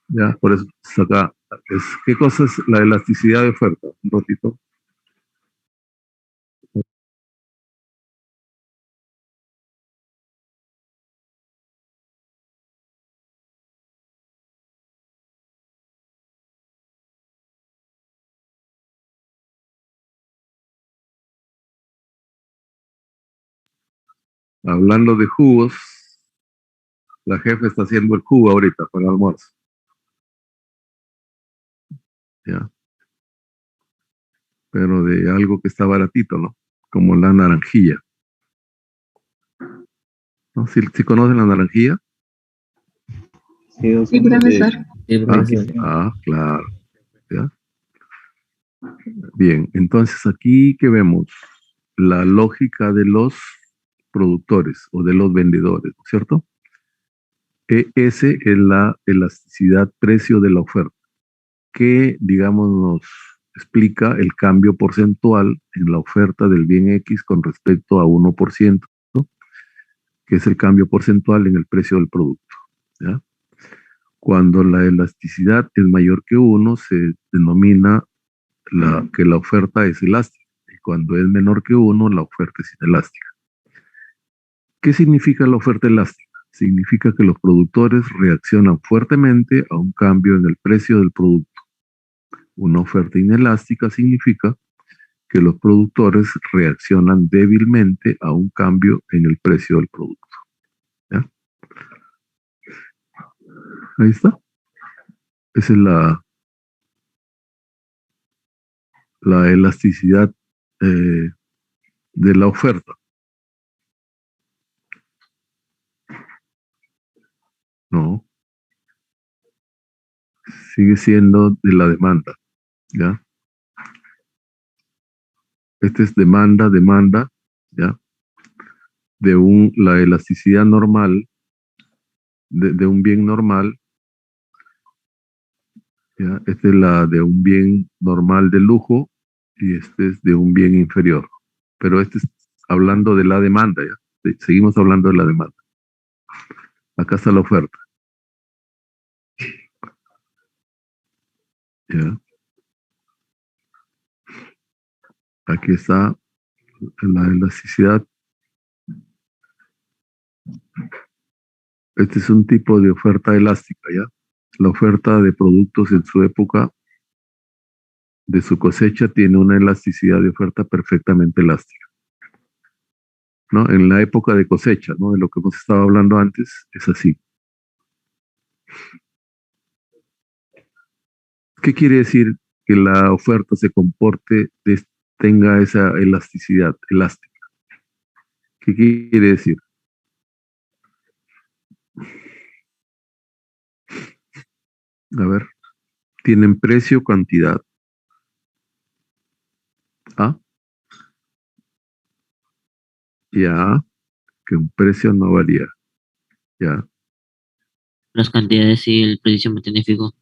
Ya, por eso acá, ¿qué cosa es la elasticidad de oferta? Un ratito. Hablando de jugos, la jefa está haciendo el jugo ahorita para el almuerzo. Ya. Pero de algo que está baratito, ¿no? Como la naranjilla. ¿No? ¿Sí conocen la naranjilla? Sí, profesor. Sí, profesor. Claro. ¿Ya? Bien, entonces aquí que vemos la lógica de los productores o de los vendedores, ¿no es cierto? ES es la elasticidad precio de la oferta, que, digamos, nos explica el cambio porcentual en la oferta del bien X con respecto a 1%, ¿no? Que es el cambio porcentual en el precio del producto, ¿ya? Cuando la elasticidad es mayor que 1, se denomina que la oferta es elástica. Y cuando es menor que 1, la oferta es inelástica. ¿Qué significa la oferta elástica? Significa que los productores reaccionan fuertemente a un cambio en el precio del producto. Una oferta inelástica significa que los productores reaccionan débilmente a un cambio en el precio del producto. ¿Ya? Ahí está. Esa es la elasticidad de la oferta. No, sigue siendo de la demanda, ¿ya? Este es demanda, ¿ya? La elasticidad normal de un bien normal, ¿ya? Esta es la de un bien normal de lujo y este es de un bien inferior. Pero este es hablando de la demanda, ¿ya? Seguimos hablando de la demanda. Acá está la oferta. ¿Ya? Aquí está la elasticidad. Este es un tipo de oferta elástica, ¿ya? La oferta de productos en su época de su cosecha tiene una elasticidad de oferta perfectamente elástica, ¿no? En la época de cosecha, ¿no? De lo que hemos estado hablando antes, es así. ¿Qué quiere decir que la oferta se comporte, tenga esa elasticidad elástica? ¿Qué quiere decir? A ver, tienen precio, cantidad. ¿Ah? Ya, que un precio no varía. Ya. Las cantidades y el precio se mantiene fijo.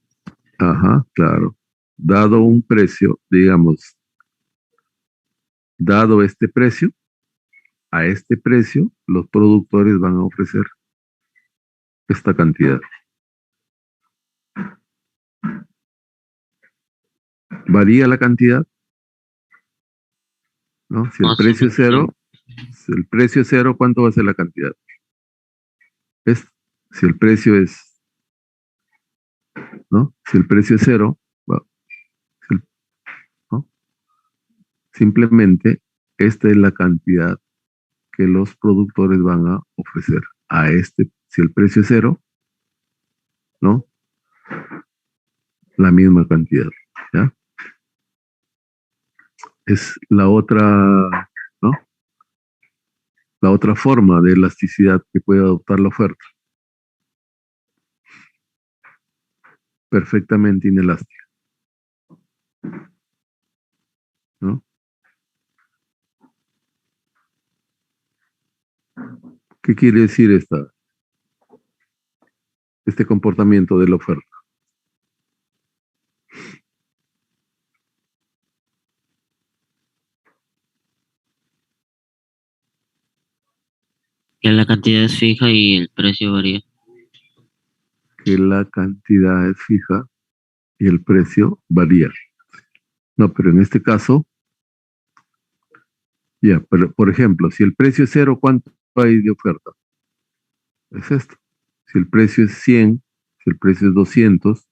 Ajá, claro. Dado un precio, digamos, dado este precio, a este precio, los productores van a ofrecer esta cantidad. ¿Varía la cantidad? ¿No? Si el precio es cero, si el precio es cero, ¿cuánto va a ser la cantidad? Si el precio es, ¿no? Si el precio es cero, ¿no? Simplemente esta es la cantidad que los productores van a ofrecer a este, si el precio es 0, ¿no? La misma cantidad, ¿ya? Es la otra, ¿no? La otra forma de elasticidad que puede adoptar la oferta. Perfectamente inelástica, ¿no? ¿Qué quiere decir este comportamiento de la oferta? Que la cantidad es fija y el precio varía. Que la cantidad es fija y el precio varía. No, pero en este caso, ya, pero por ejemplo, si el precio es 0, ¿cuánto hay de oferta? Es esto. Si el precio es 100, si el precio es 200,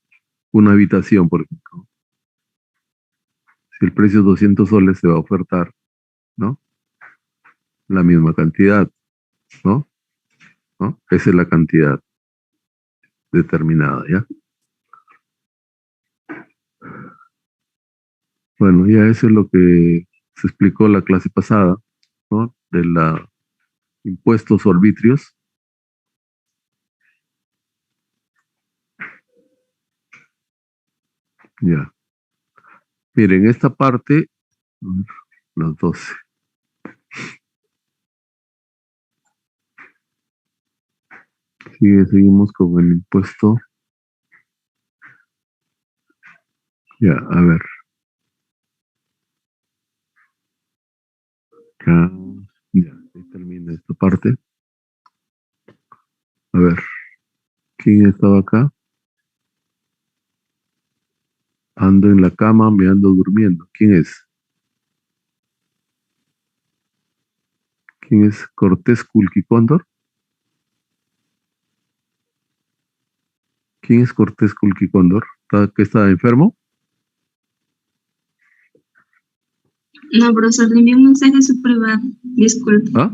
una habitación, por ejemplo. Si el precio es 200 soles, se va a ofertar, ¿no? La misma cantidad, ¿no? ¿No? Esa es la cantidad determinada, ¿ya? Bueno, ya eso es lo que se explicó la clase pasada, ¿no? De la impuestos o arbitrios. Ya. Miren, esta parte, las 12. Seguimos con el impuesto. Ya, a ver. Acá, ya, ahí termina esta parte. A ver, ¿quién estaba acá? Ando en la cama, me ando durmiendo. ¿Quién es? ¿Quién es Cortés Culquicóndor? ¿Quién es Cortés Culquicóndor? ¿Que está enfermo? No, profesor, le envié un mensaje a su privado, disculpe. ¿Ah?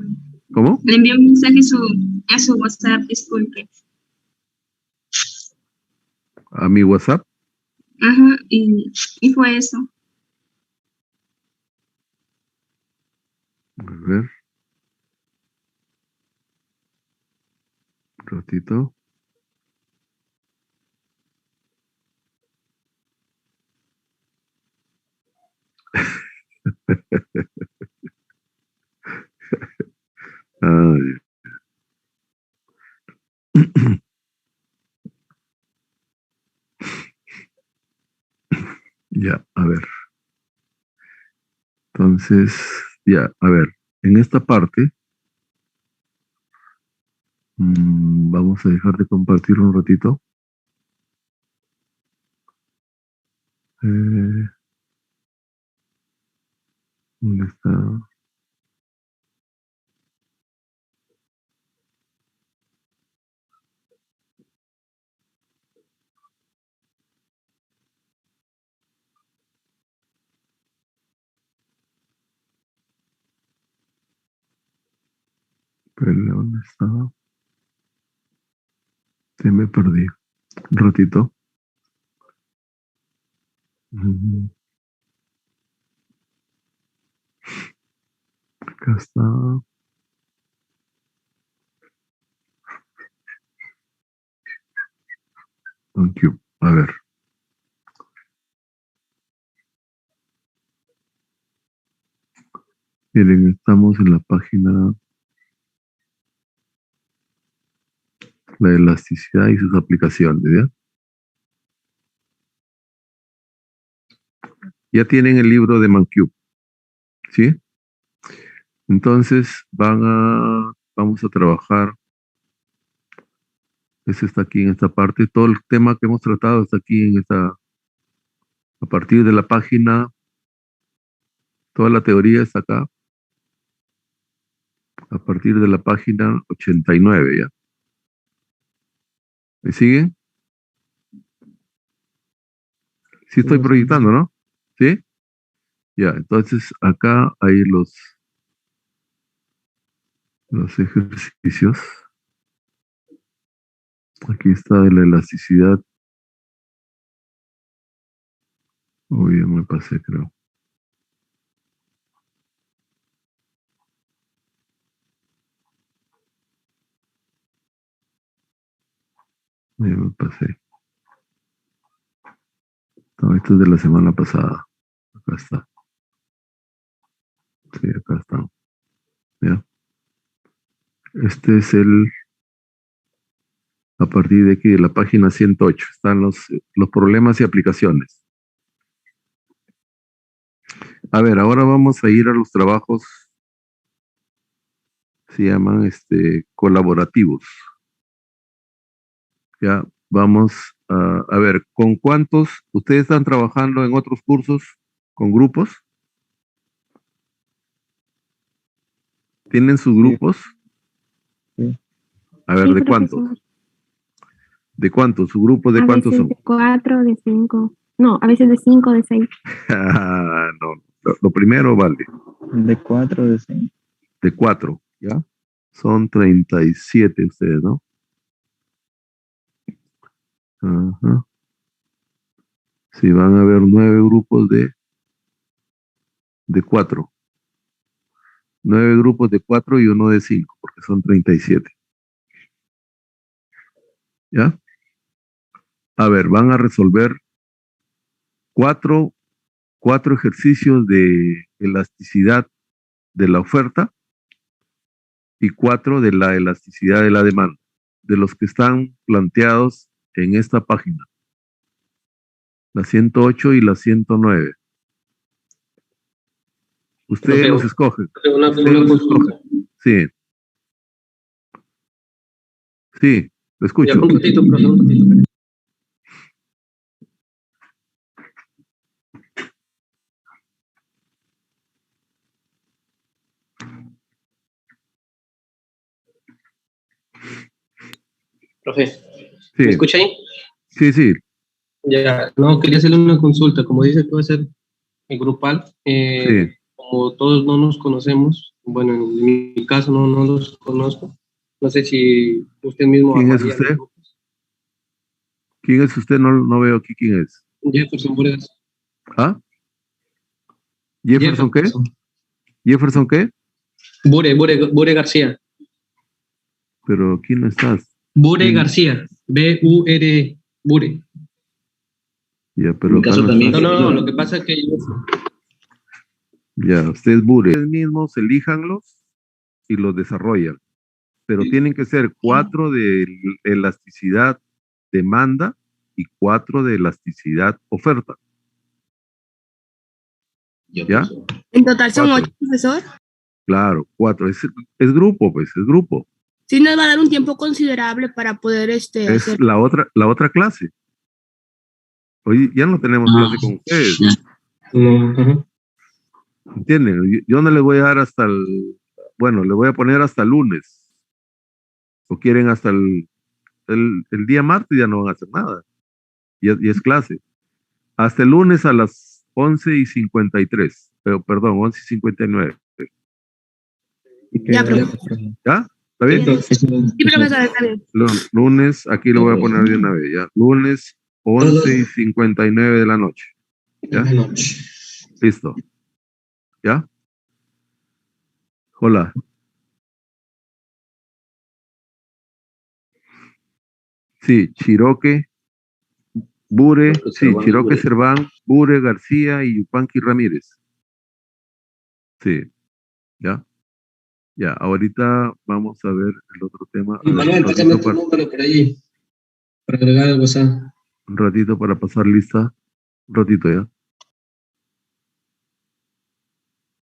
¿Cómo? Le envié un mensaje a su WhatsApp, disculpe. ¿A mi WhatsApp? Ajá, y fue eso. A ver. Un ratito. Ay. Ya, a ver. Entonces, ya, a ver. En esta parte, vamos a dejar de compartir un ratito. ¿Dónde está? Pero, ¿dónde estaba? Se me perdí. Un ratito. Mm, Acá está. Thank you. A ver. Miren, estamos en la página la elasticidad y sus aplicaciones, ¿ya? Ya tienen el libro de Mancube, ¿sí? Entonces vamos a trabajar, ese está aquí en esta parte, todo el tema que hemos tratado está aquí a partir de la página, toda la teoría está acá, a partir de la página 89, ¿ya? ¿Me siguen? Sí estoy proyectando, ¿no? ¿Sí? Ya, entonces acá hay Los ejercicios. Aquí está de la elasticidad. Uy, ya me pasé, creo. Ya me pasé. No, esto es de la semana pasada. Acá está. Sí, acá está. ¿Ya? Este es a partir de aquí, de la página 108, están los problemas y aplicaciones. A ver, ahora vamos a ir a los trabajos, se llaman colaborativos. Ya, vamos a ver, ¿con cuántos ustedes están trabajando en otros cursos con grupos? ¿Tienen sus grupos? Sí. A ver, Sí, ¿de cuántos? profesor. ¿De cuántos? ¿Su grupo de A cuántos veces son? de 4, de 5. No, a veces de 5, de 6. No, lo primero vale. De 4, de 5. De 4, ¿ya? Son 37 ustedes, ¿no? Ajá. Sí, van a haber 9 grupos de 4. 9 grupos de 4 y uno de 5, porque son 37. ¿Ya? A ver, van a resolver 4 ejercicios de elasticidad de la oferta y 4 de la elasticidad de la demanda, de los que están planteados en esta página, la 108 y la 109. Ustedes los escogen. Una consulta. Sí. Sí, lo escucho. Ya, un ratito, profesor, un ratito. Profe, Sí. ¿me escucha ahí? Sí, sí. Ya, no, quería hacerle una consulta. Como dice que va a ser grupal, Sí. como todos no nos conocemos, bueno, en mi caso no los conozco, no sé si usted mismo... ¿Quién es usted? ¿Quién es usted? No veo aquí quién es. Jefferson Buregas. ¿Ah? ¿Jefferson qué? ¿Jefferson qué? Bure García. ¿Pero quién estás? Bure García. B-U-R-E. Bure. Ya, pero... No, lo que pasa es que yo... Ya, ustedes Bure. Ustedes mismos elíjanlos y los desarrollan. Pero tienen que ser 4 de elasticidad demanda y 4 de elasticidad oferta. ¿Ya? En total son 4. 8, profesor. Claro, 4. Es grupo, pues, es grupo. Sí nos va a dar un tiempo considerable para poder Es hacer... la otra clase. Hoy ya no tenemos clase con ustedes. ¿Entienden? Yo no les voy a dar hasta bueno, le voy a poner hasta el lunes. O quieren hasta el día martes ya no van a hacer nada. Y es clase. Hasta el lunes a las 11:53. Perdón, 11:59. Ya, profesor. ¿Ya? ¿Está bien? Sí, profesor, está bien. Lunes, aquí lo voy a poner de una vez, ¿ya? Lunes, 11:59 de la noche. ¿Ya? Listo. ¿Ya? Hola. Sí, Chiroque, Bure, sí, Chiroque Cerván, Bure García y Yupanqui Ramírez. Sí. ¿Ya? Ya, ahorita vamos a ver el otro tema. Manuel, pásame tu número por ahí para agregar el WhatsApp. Un ratito para pasar lista. Un ratito ya.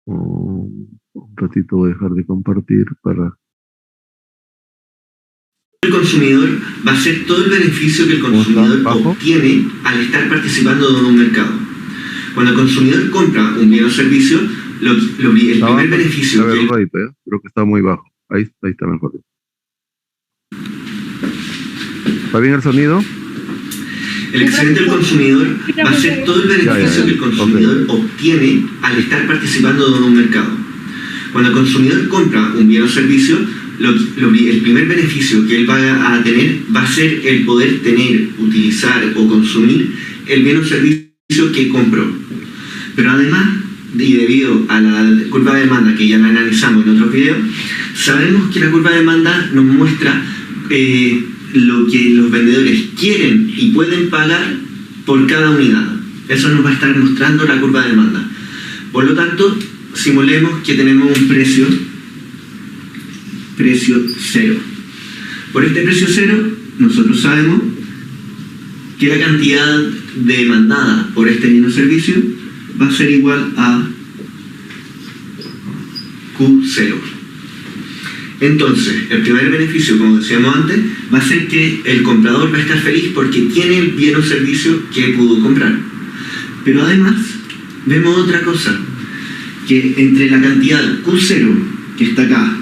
Un ratito voy a dejar de compartir para... El consumidor va a ser todo el beneficio que el consumidor obtiene al estar participando de un mercado. Cuando el consumidor compra un bien o servicio, el primer beneficio... A ver, un ratito, ¿ya? Creo que está muy bajo. Ahí está mejor. ¿Está bien el sonido? El excedente del consumidor va a ser todo el beneficio que el consumidor obtiene al estar participando de un mercado. Cuando el consumidor compra un bien o servicio, el primer beneficio que él va a tener va a ser el poder tener, utilizar o consumir el bien o servicio que compró. Pero además, y debido a la curva de demanda que ya la analizamos en otros videos, sabemos que la curva de demanda nos muestra lo que los vendedores quieren y pueden pagar por cada unidad. Eso nos va a estar mostrando la curva de demanda. Por lo tanto, simulemos que tenemos un precio cero. Por este precio cero, nosotros sabemos que la cantidad demandada por este bien o servicio va a ser igual a Q0. Entonces, el primer beneficio, como decíamos antes, va a ser que el comprador va a estar feliz porque tiene el bien o servicio que pudo comprar. Pero además, vemos otra cosa, que entre la cantidad Q0, que está acá,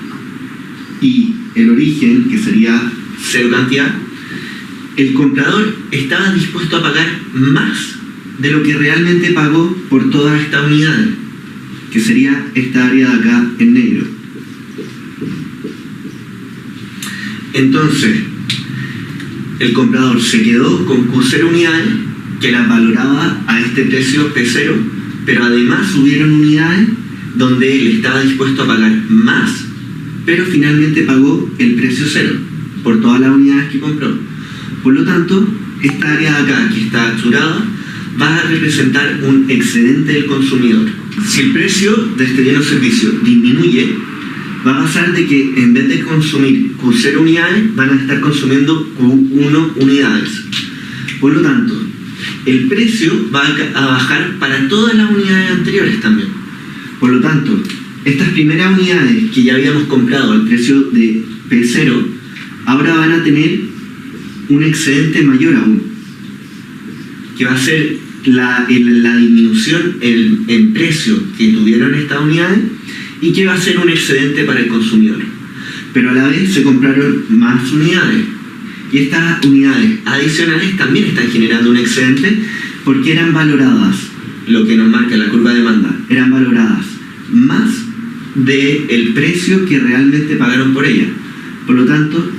y el origen, que sería cero cantidad, el comprador estaba dispuesto a pagar más de lo que realmente pagó por todas estas unidades, que sería esta área de acá en negro. Entonces, el comprador se quedó con Q0 unidades, que las valoraba a este precio P0, pero además hubieron unidades donde él estaba dispuesto a pagar más, pero finalmente pagó el precio cero por todas las unidades que compró. Por lo tanto, esta área de acá, que está achurada, va a representar un excedente del consumidor. Si el precio de este bien o servicio disminuye, va a pasar de que en vez de consumir Q0 unidades, van a estar consumiendo Q1 unidades. Por lo tanto, el precio va a bajar para todas las unidades anteriores también. Por lo tanto, estas primeras unidades que ya habíamos comprado al precio de P0, ahora van a tener un excedente mayor aún, que va a ser la disminución en precio que tuvieron estas unidades y que va a ser un excedente para el consumidor. Pero a la vez se compraron más unidades y estas unidades adicionales también están generando un excedente porque eran valoradas, lo que nos marca la curva de demanda, eran valoradas más del precio que realmente pagaron por ella. Por lo tanto,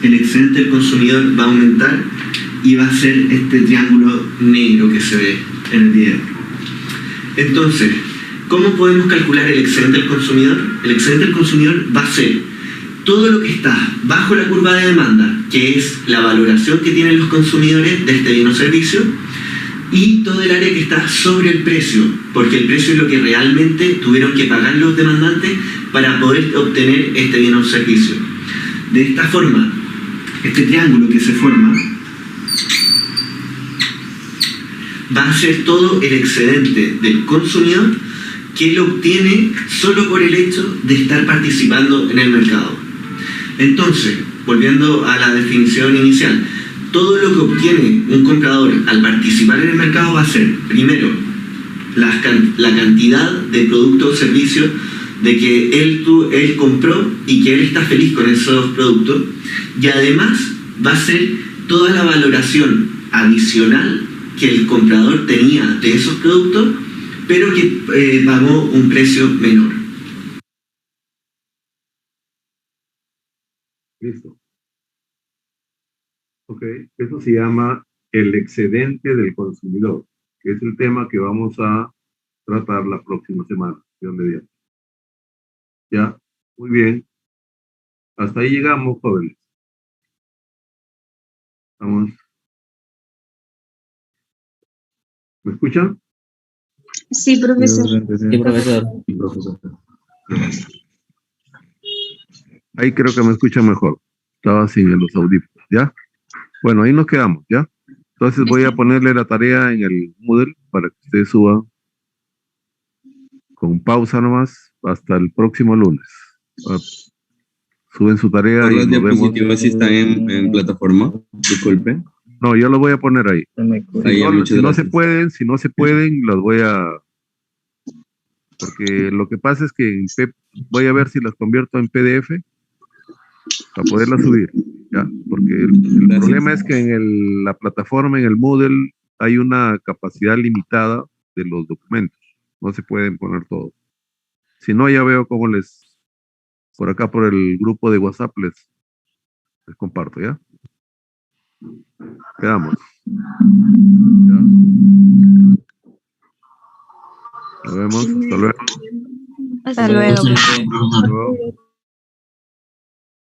el excedente del consumidor va a aumentar y va a ser este triángulo negro que se ve en el video. Entonces, ¿cómo podemos calcular el excedente del consumidor? El excedente del consumidor va a ser todo lo que está bajo la curva de demanda, que es la valoración que tienen los consumidores de este bien o servicio, y todo el área que está sobre el precio, porque el precio es lo que realmente tuvieron que pagar los demandantes para poder obtener este bien o servicio. De esta forma, este triángulo que se forma va a ser todo el excedente del consumidor que lo obtiene solo por el hecho de estar participando en el mercado. Entonces, volviendo a la definición inicial, todo lo que obtiene un comprador al participar en el mercado va a ser, primero, la cantidad de productos o servicios de que él compró y que él está feliz con esos productos, y además va a ser toda la valoración adicional que el comprador tenía de esos productos, pero que pagó un precio menor. Listo. Ok, eso se llama el excedente del consumidor, que es el tema que vamos a tratar la próxima semana, mediante. Ya, muy bien. Hasta ahí llegamos, jóvenes. Vamos. ¿Me escuchan? Sí, profesor. Sí, profesor. Sí, profesor. Ahí creo que me escuchan mejor. Estaba sin los audífonos, ¿ya? Bueno, ahí nos quedamos, ¿ya? Entonces voy a ponerle la tarea en el Moodle para que ustedes suban con pausa nomás hasta el próximo lunes. Suben su tarea y Las nos vemos. diapositivas sí están en plataforma, disculpe. No, yo lo voy a poner ahí. Si no se pueden, las voy a... Porque lo que pasa es que voy a ver si las convierto en PDF para poderlas subir, ¿ya? Porque el problema es que en la plataforma, en el Moodle, hay una capacidad limitada de los documentos. No se pueden poner todos. Si no, ya veo cómo por acá por el grupo de WhatsApp les comparto, ¿ya? Quedamos. ¿Ya? Nos vemos, hasta luego. Hasta luego. Hasta luego. Hasta luego.